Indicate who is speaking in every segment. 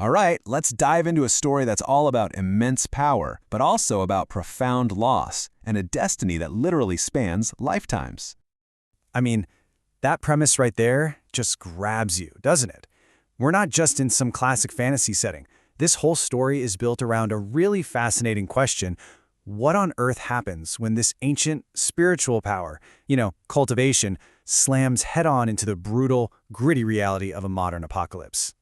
Speaker 1: All right, let's dive into a story that's all about immense power, but also about profound loss and a destiny that literally spans lifetimes.
Speaker 2: I mean, that premise right there just grabs you, doesn't it? We're not just in some classic fantasy setting. This whole story is built around a really fascinating question. What on earth happens when this ancient spiritual power, cultivation, slams head-on into the brutal, gritty reality of a modern apocalypse?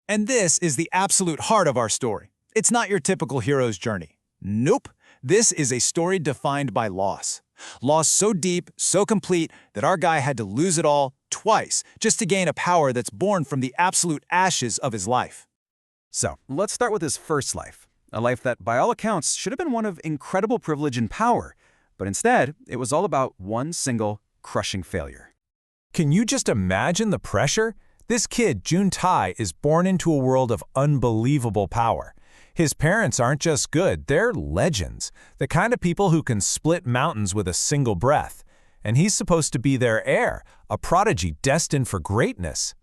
Speaker 3: And this is the absolute heart of our story. It's not your typical hero's journey. Nope. This is a story defined by loss. Loss so deep, so complete, that our guy had to lose it all twice just to gain a power that's born from the absolute ashes of his life.
Speaker 2: So, let's start with his first life. A life that, by all accounts, should have been one of incredible privilege and power. But instead, it was all about one single, crushing failure.
Speaker 4: Can you just imagine the pressure? This kid, Juntai, is born into a world of unbelievable power. His parents aren't just good, they're legends, the kind of people who can split mountains with a single breath. And he's supposed to be their heir, a prodigy destined for greatness.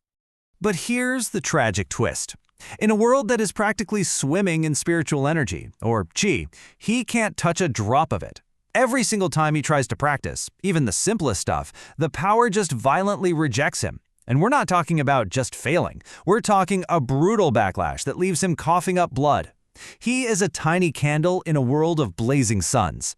Speaker 5: But here's the tragic twist. In a world that is practically swimming in spiritual energy, or chi, he can't touch a drop of it. Every single time he tries to practice, even the simplest stuff, the power just violently rejects him. And we're not talking about just failing. We're talking a brutal backlash that leaves him coughing up blood. He is a tiny candle in a world of blazing suns.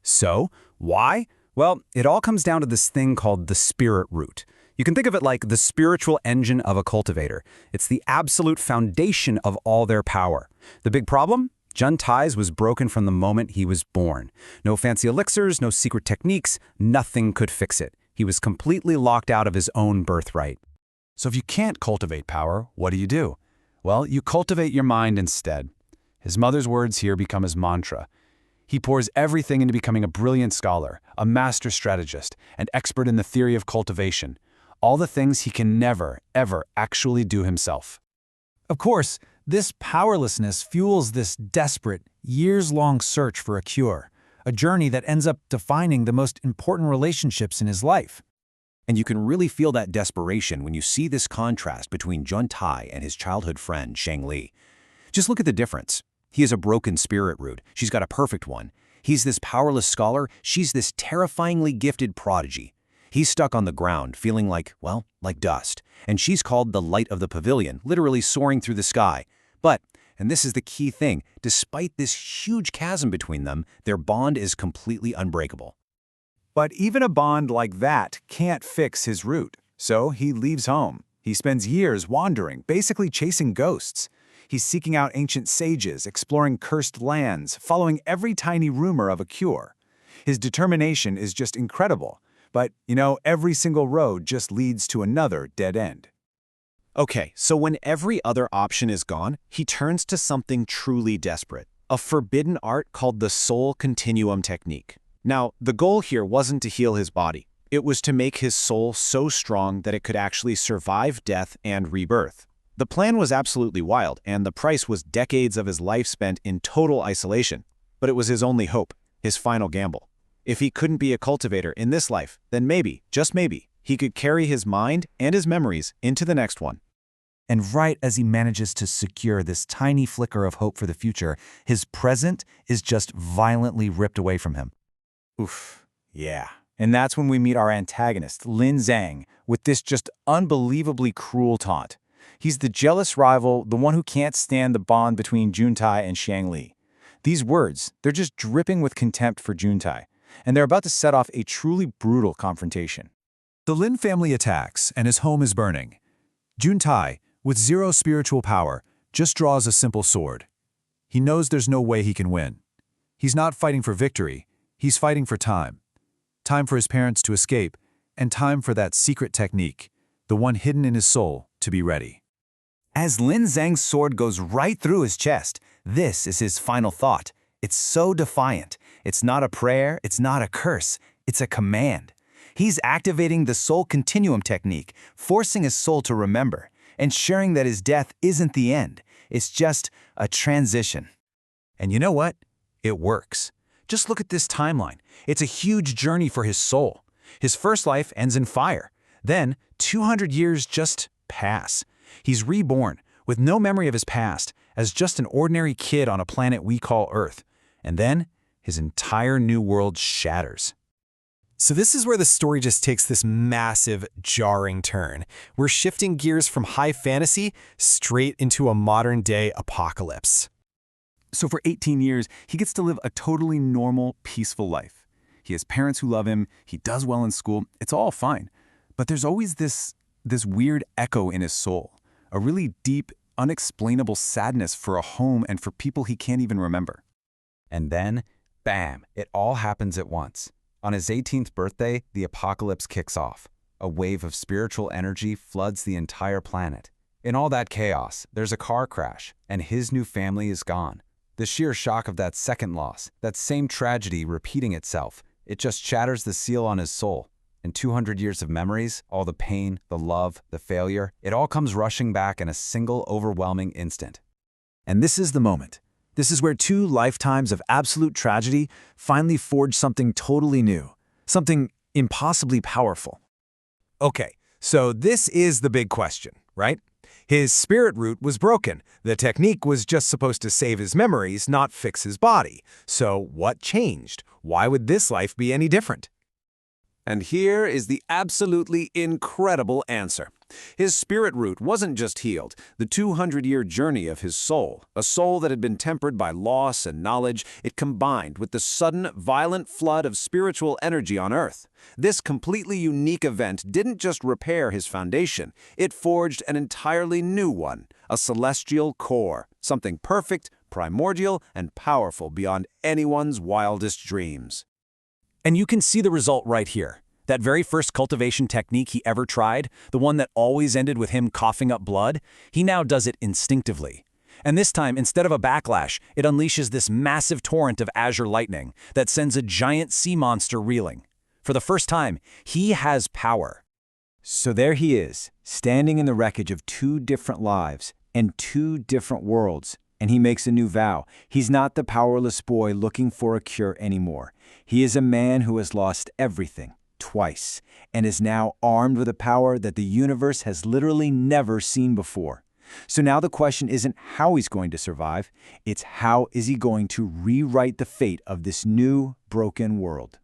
Speaker 2: So, why? Well, it all comes down to this thing called the spirit root. You can think of it like the spiritual engine of a cultivator. It's the absolute foundation of all their power. The big problem? Juntai's was broken from the moment he was born. No fancy elixirs, no secret techniques, nothing could fix it. He was completely locked out of his own birthright.
Speaker 1: So if you can't cultivate power, what do? Well, you cultivate your mind instead. His mother's words here become his mantra. He pours everything into becoming a brilliant scholar, a master strategist, an expert in the theory of cultivation. All the things he can never, ever actually do himself.
Speaker 4: Of course, this powerlessness fuels this desperate, years-long search for a cure, a journey that ends up defining the most important relationships in his life.
Speaker 6: And you can really feel that desperation when you see this contrast between Juntai and his childhood friend, Shangli. Just look at the difference. He has a broken spirit root. She's got a perfect one. He's this powerless scholar. She's this terrifyingly gifted prodigy. He's stuck on the ground, feeling like dust. And she's called the light of the pavilion, literally soaring through the sky. But, and this is the key thing, despite this huge chasm between them, their bond is completely unbreakable.
Speaker 3: But even a bond like that can't fix his root. So he leaves home. He spends years wandering, basically chasing ghosts. He's seeking out ancient sages, exploring cursed lands, following every tiny rumor of a cure. His determination is just incredible. But, every single road just leads to another dead end.
Speaker 6: Okay, so when every other option is gone, he turns to something truly desperate, a forbidden art called the soul continuum technique. Now, the goal here wasn't to heal his body. It was to make his soul so strong that it could actually survive death and rebirth. The plan was absolutely wild, and the price was decades of his life spent in total isolation. But it was his only hope, his final gamble. If he couldn't be a cultivator in this life, then maybe, just maybe, he could carry his mind and his memories into the next one.
Speaker 5: And right as he manages to secure this tiny flicker of hope for the future, his present is just violently ripped away from him.
Speaker 3: Oof, yeah. And that's when we meet our antagonist, Lin Zhang, with this just unbelievably cruel taunt. He's the jealous rival, the one who can't stand the bond between Juntai and Shangli. These words, they're just dripping with contempt for Juntai, and they're about to set off a truly brutal confrontation.
Speaker 4: The Lin family attacks, and his home is burning. Juntai, with zero spiritual power, just draws a simple sword. He knows there's no way he can win. He's not fighting for victory, he's fighting for time. Time for his parents to escape, and time for that secret technique, the one hidden in his soul, to be ready.
Speaker 5: As Lin Zhang's sword goes right through his chest, this is his final thought. It's so defiant. It's not a prayer, it's not a curse, it's a command. He's activating the soul continuum technique, forcing his soul to remember, ensuring that his death isn't the end. It's just a transition.
Speaker 4: And you know what? It works. Just look at this timeline. It's a huge journey for his soul. His first life ends in fire. Then, 200 years just pass. He's reborn,
Speaker 3: with no memory of his past, as just an ordinary kid on a planet we call Earth. And then, his entire new world shatters.
Speaker 2: So this is where the story just takes this massive, jarring turn. We're shifting gears from high fantasy straight into a modern-day apocalypse.
Speaker 3: So for 18 years, he gets to live a totally normal, peaceful life. He has parents who love him, he does well in school, it's all fine. But there's always this weird echo in his soul, a really deep, unexplainable sadness for a home and for people he can't even remember.
Speaker 1: And then, bam, it all happens at once. On his 18th birthday, the apocalypse kicks off. A wave of spiritual energy floods the entire planet. In all that chaos, there's a car crash, and his new family is gone. The sheer shock of that second loss, that same tragedy repeating itself, it just shatters the seal on his soul. And 200 years of memories, all the pain, the love, the failure, it all comes rushing back in a single overwhelming instant.
Speaker 3: And this is the moment. This is where 2 lifetimes of absolute tragedy finally forge something totally new, something impossibly powerful. Okay, so this is the big question, right? His spirit root was broken. The technique was just supposed to save his memories, not fix his body. So what changed? Why would this life be any different?
Speaker 6: And here is the absolutely incredible answer. His spirit root wasn't just healed. The 200-year journey of his soul, a soul that had been tempered by loss and knowledge, it combined with the sudden, violent flood of spiritual energy on Earth. This completely unique event didn't just repair his foundation, it forged an entirely new one, a celestial core, something perfect, primordial, and powerful beyond anyone's wildest dreams.
Speaker 3: And you can see the result right here. That very first cultivation technique he ever tried, the one that always ended with him coughing up blood, he now does it instinctively. And this time, instead of a backlash, it unleashes this massive torrent of azure lightning that sends a giant sea monster reeling. For the first time, he has power. So there he is, standing in the wreckage of 2 different lives and 2 different worlds. And he makes a new vow. He's not the powerless boy looking for a cure anymore. He is a man who has lost everything, twice, and is now armed with a power that the universe has literally never seen before. So now the question isn't how he's going to survive, it's how is he going to rewrite the fate of this new, broken world.